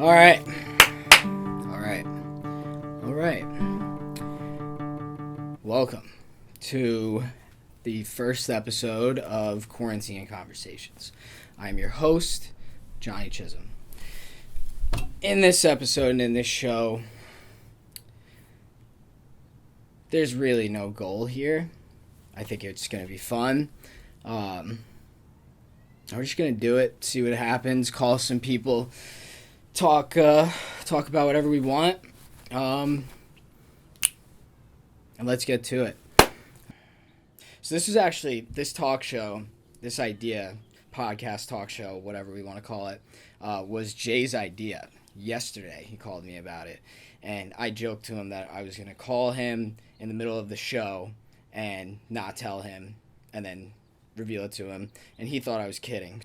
All right. All right. All right. Welcome to the first episode of Quarantine Conversations. I'm your host, Johnny Chisholm. In this episode and in this show, there's really no goal here. I think it's going to be fun. We're just going to do it, see what happens, call some people, talk about whatever we want, and let's get to it. So this is actually, this talk show, this idea, podcast talk show, whatever we want to call it, was Jay's idea. Yesterday, he called me about it, and I joked to him that I was going to call him in the middle of the show and not tell him, and then reveal it to him, and he thought I was kidding.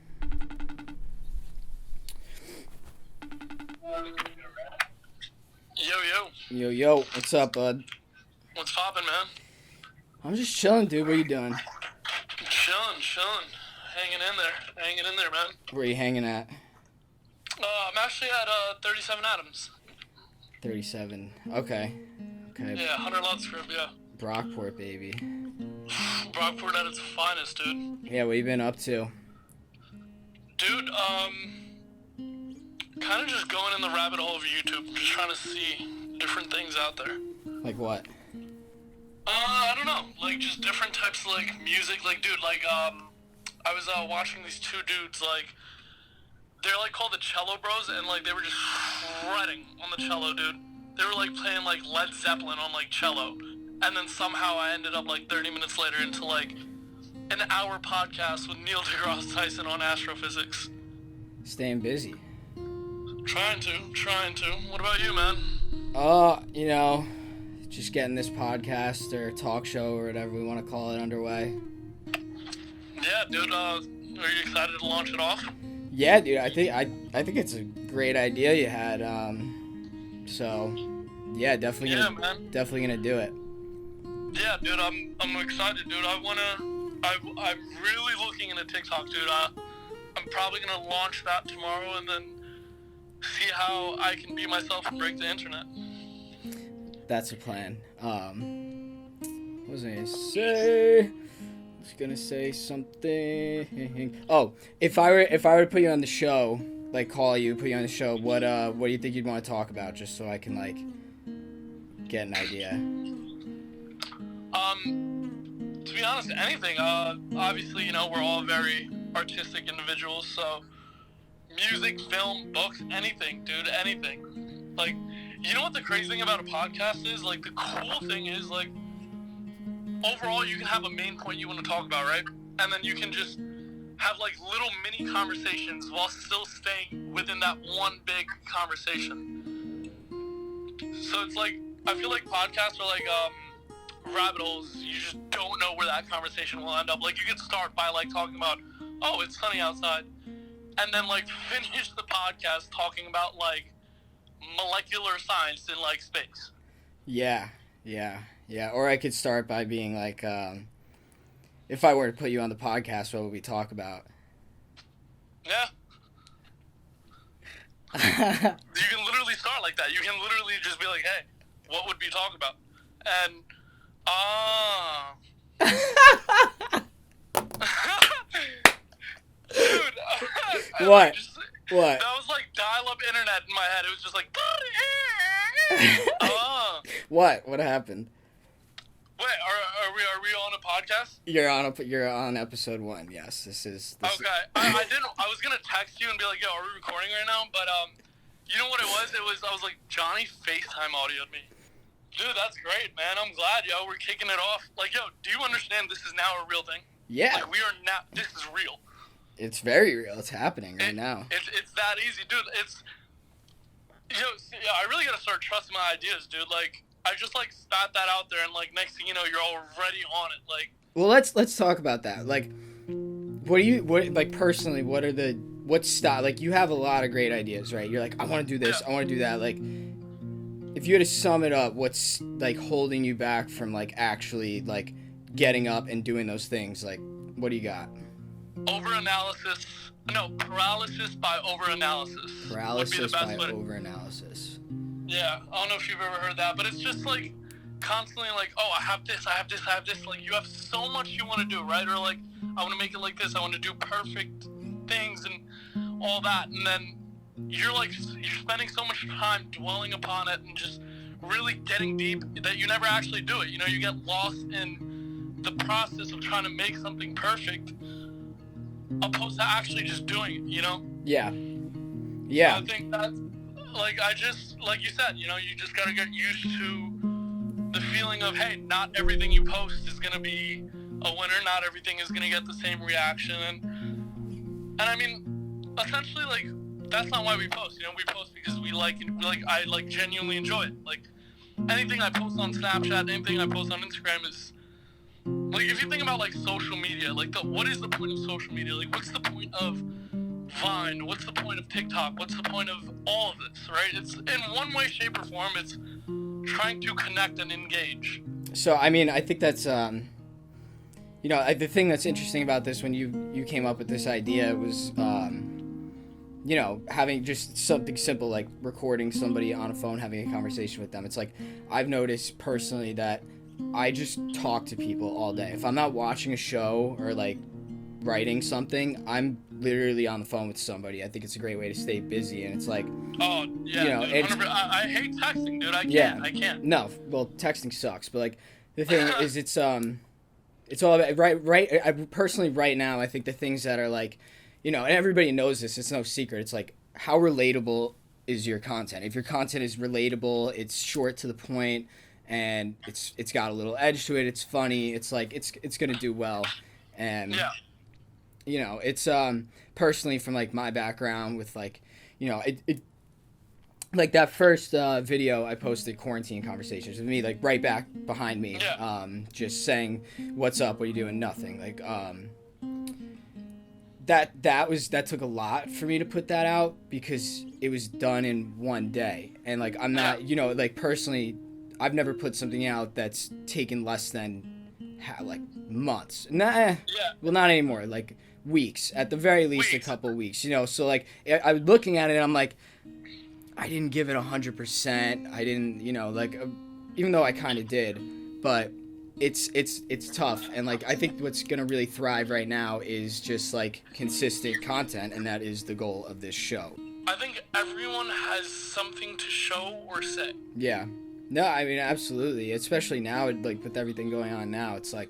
Yo, what's up, bud? What's poppin', man? I'm just chilling, dude. What are you doing? Chilling. Hanging in there, man. Where are you hanging at? I'm actually at 37 Adams. 37. Okay. Yeah, 100 lot script, yeah. Brockport, baby. Brockport at its finest, dude. Yeah, what you been up to? Dude, kind of just going in the rabbit hole of YouTube, just trying to see different things out there. Like what? I don't know, like just different types of like music, like dude, like I was watching these two dudes, like they're like called the Cello Bros, and like they were just shredding on the cello, dude. They were like playing like Led Zeppelin on like cello, and then somehow I ended up like 30 minutes later into like an hour podcast with Neil deGrasse Tyson on astrophysics. Staying busy. Trying to. What about you, man? Just getting this podcast or talk show or whatever we want to call it underway. Yeah, dude, are you excited to launch it off? Yeah, dude, I think it's a great idea you had. So yeah, definitely gonna do it. Yeah, dude, I'm excited, dude. I'm really looking into TikTok, dude. I'm probably gonna launch that tomorrow and then see how I can be myself and break the internet. That's a plan. What was I gonna say? I was gonna say something. Oh, if I were to put you on the show, like call you, put you on the show, what do you think you'd want to talk about, just so I can like get an idea? To be honest, anything. Obviously, you know, we're all very artistic individuals, so music, film, books, anything, dude, anything. Like, you know what the crazy thing about a podcast is? Like, the cool thing is, like, overall, you can have a main point you want to talk about, right? And then you can just have, like, little mini conversations while still staying within that one big conversation. So it's like, I feel like podcasts are like, rabbit holes. You just don't know where that conversation will end up. Like, you could start by, like, talking about, oh, it's sunny outside. And then, like, finish the podcast talking about, like, molecular science in, like, space. Yeah. Or I could start by being like, if I were to put you on the podcast, what would we talk about? Yeah. You can literally start like that. You can literally just be like, hey, what would we talk about? And, dude. What? What? That was like dial-up internet in my head. It was just like, What happened? Wait, are we on a podcast? You're on episode 1. Yes, this is. Okay. I was gonna text you and be like, yo, are we recording right now? But you know what it was? I was like, Johnny FaceTime audioed me. Dude, that's great, man. I'm glad, yo. We're kicking it off. Like, yo, do you understand this is now a real thing? Yeah. Like, we are now. This is real. It's very real. It's happening right now. It's that easy, dude. I really gotta start trusting my ideas, dude. Like, I just like spat that out there, and like next thing you know, you're already on it. Like, well, let's talk about that. Like, personally, what's style? Like, you have a lot of great ideas, right? You're like, I want to do this, yeah. I want to do that. Like, if you had to sum it up, what's like holding you back from like actually like getting up and doing those things? Like, what do you got? Paralysis by overanalysis. Paralysis by overanalysis. Yeah, I don't know if you've ever heard that, but it's just like constantly like, oh, I have this. Like, you have so much you want to do, right? Or like, I want to make it like this. I want to do perfect things and all that. And then you're spending so much time dwelling upon it and just really getting deep that you never actually do it. You know, you get lost in the process of trying to make something perfect opposed to actually just doing it, you know? Yeah. So I think that's, like you said, you know, you just gotta get used to the feeling of, hey, not everything you post is gonna be a winner, not everything is gonna get the same reaction, and I mean, essentially, like, that's not why we post, you know. We post because I genuinely enjoy it. Like, anything I post on Snapchat, anything I post on Instagram is, like, if you think about, like, social media, like, what is the point of social media? Like, what's the point of Vine? What's the point of TikTok? What's the point of all of this, right? It's, in one way, shape, or form, it's trying to connect and engage. So, I mean, I think that's, you know, the thing that's interesting about this when you came up with this idea was, you know, having just something simple like recording somebody on a phone, having a conversation with them. It's like, I've noticed personally that I just talk to people all day. If I'm not watching a show or like writing something, I'm literally on the phone with somebody. I think it's a great way to stay busy, and it's like, oh yeah, you know, dude, I hate texting, dude. I can't. No, well, texting sucks, but like the thing is, it's all about I personally right now, I think the things that are like, you know, and everybody knows this, it's no secret. It's like, how relatable is your content? If your content is relatable, it's short to the point, and it's got a little edge to it, it's funny, it's like it's gonna do well. And yeah, you know, it's personally from like my background with like, you know, it like that first video I posted, quarantine conversations, with me like right back behind me, yeah. just saying what's up, what are you doing, nothing, like that took a lot for me to put that out because it was done in one day, and like I'm not, you know, like personally I've never put something out that's taken less than like months. Well, not anymore, like weeks at the very least, a couple weeks, you know. So like I was looking at it and I'm like, I didn't give it 100%. I didn't, you know, like even though I kind of did, but it's tough. And like I think what's gonna really thrive right now is just like consistent content, and that is the goal of this show. I think everyone has something to show or say. Yeah. No, I mean, absolutely. Especially now, like with everything going on now, it's like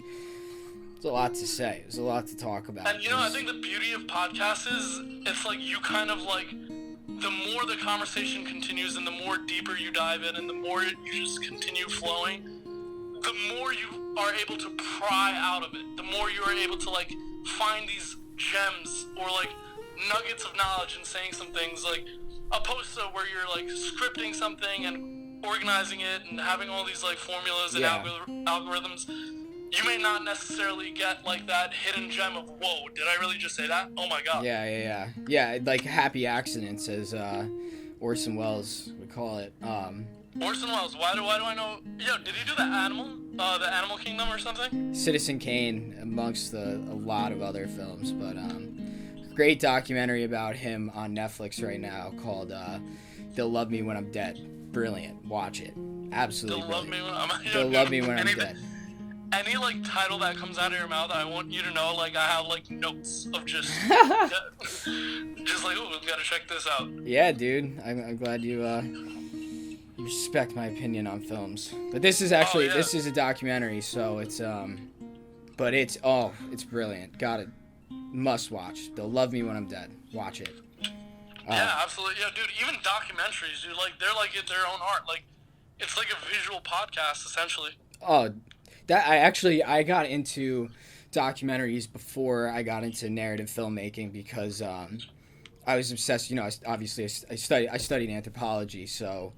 there's a lot to say. There's a lot to talk about. And you know, I think the beauty of podcasts is it's like you kind of like, the more the conversation continues and the more deeper you dive in and the more you just continue flowing, the more you are able to pry out of it. The more you are able to like find these gems or like nuggets of knowledge and saying some things, like opposed to where you're like scripting something and organizing it and having all these like formulas and algorithms. You may not necessarily get like that hidden gem of, whoa, did I really just say that? Oh my god. Yeah, like happy accidents, as Orson Welles would call it. Orson Welles, why do I know? Yo, did he do the Animal Kingdom or something? Citizen Kane, amongst a lot of other films, but great documentary about him on Netflix right now called They'll Love Me When I'm Dead. Brilliant. Watch it. Absolutely brilliant. They'll Love Me When I'm Dead. Any like title that comes out of your mouth, I want you to know, like, I have like notes of just like, oh, we gotta check this out. Yeah, dude. I'm glad you respect my opinion on films. But this is actually this is a documentary, so it's but it's brilliant. Got it. Must watch. They'll Love Me When I'm Dead. Watch it. Yeah, absolutely. Yeah, dude, even documentaries, dude, like, they're like their own art. Like, it's like a visual podcast, essentially. Oh, I got into documentaries before I got into narrative filmmaking because I was obsessed. You know, I studied anthropology, so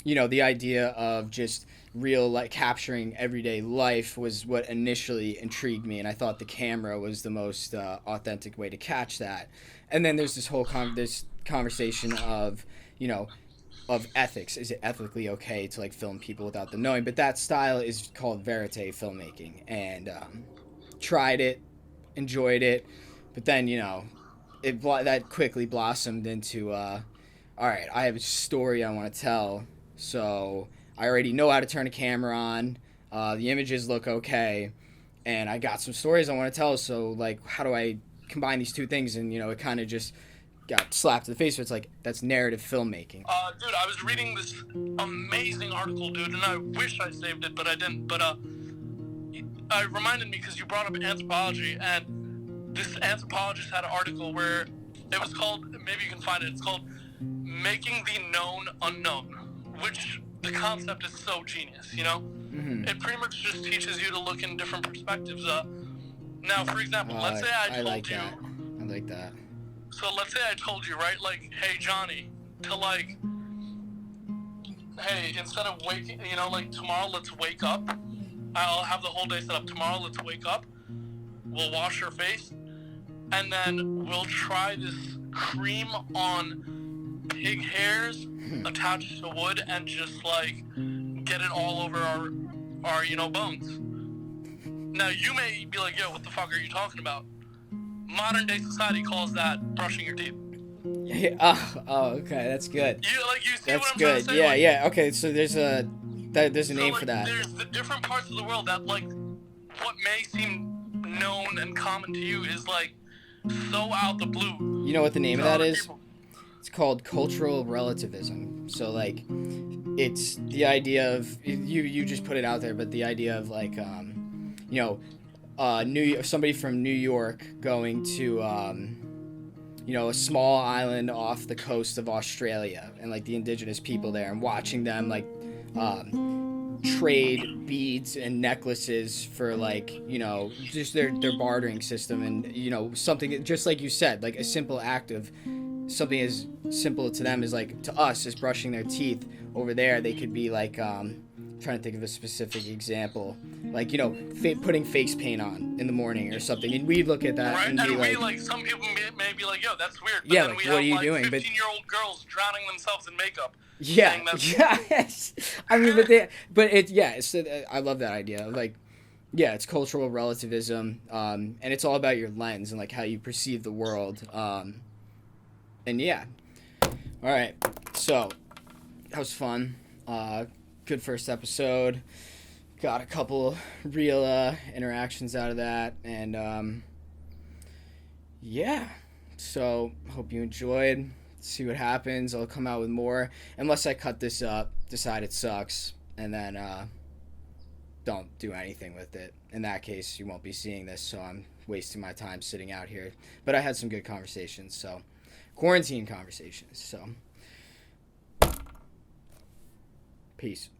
you know, the idea of just real, like, capturing everyday life was what initially intrigued me, and I thought the camera was the most authentic way to catch that. And then there's this whole this conversation of, you know, of ethics. Is it ethically okay to like film people without them knowing? But that style is called verite filmmaking, and tried it, enjoyed it, but then that quickly blossomed into all right, I have a story I want to tell, so I already know how to turn a camera on, the images look okay, and I got some stories I want to tell, so like how do I combine these two things? And it kind of just got slapped in the face. So it's like, that's narrative filmmaking. Dude, I was reading this amazing article, dude, and I wish I saved it, but I didn't. But it reminded me because you brought up anthropology, and this anthropologist had an article where it was called, maybe you can find it, it's called Making the Known Unknown, which the concept is so genius, Mm-hmm. It pretty much just teaches you to look in different perspectives. Now, for example, let's say I told you... I like that. So let's say I told you, right, like, hey, Johnny, to, like, hey, instead of waking, like, tomorrow, let's wake up. I'll have the whole day set up. Tomorrow, let's wake up. We'll wash our face. And then we'll try this cream on pig hairs attached to wood and just, like, get it all over our bones. Now, you may be like, yo, what the fuck are you talking about? Modern day society calls that brushing your teeth. Yeah. Oh, okay, that's good. You see That's what I'm good. trying to say? Yeah, like, yeah. Okay, so there's a name for that. There's the different parts of the world that, like, what may seem known and common to you is, like, so out the blue. You know what the name of that is? People. It's called cultural relativism. So, like, it's the idea of, you just put it out there, but the idea of, like, somebody from New York going to, a small island off the coast of Australia, and like the indigenous people there, and watching them like trade beads and necklaces for like just their bartering system, and something just like you said, like a simple act of something as simple to them as like to us as brushing their teeth. Over there they could be like trying to think of a specific example, like putting face paint on in the morning or something, and we look at that right? and be we, like some people may be like, yo, that's weird, but yeah, then like, we what have are you like doing? 15-year-old girls drowning themselves in makeup. Yeah, yes. I mean, I love that idea. Like, yeah, it's cultural relativism, and it's all about your lens and like how you perceive the world. And yeah, all right. So that was fun. Good first episode. Got a couple real interactions out of that, and yeah. So hope you enjoyed. See what happens. I'll come out with more, unless I cut this up, decide it sucks, and then don't do anything with it. In that case, you won't be seeing this, so I'm wasting my time sitting out here. But I had some good conversations, so quarantine conversations. So peace.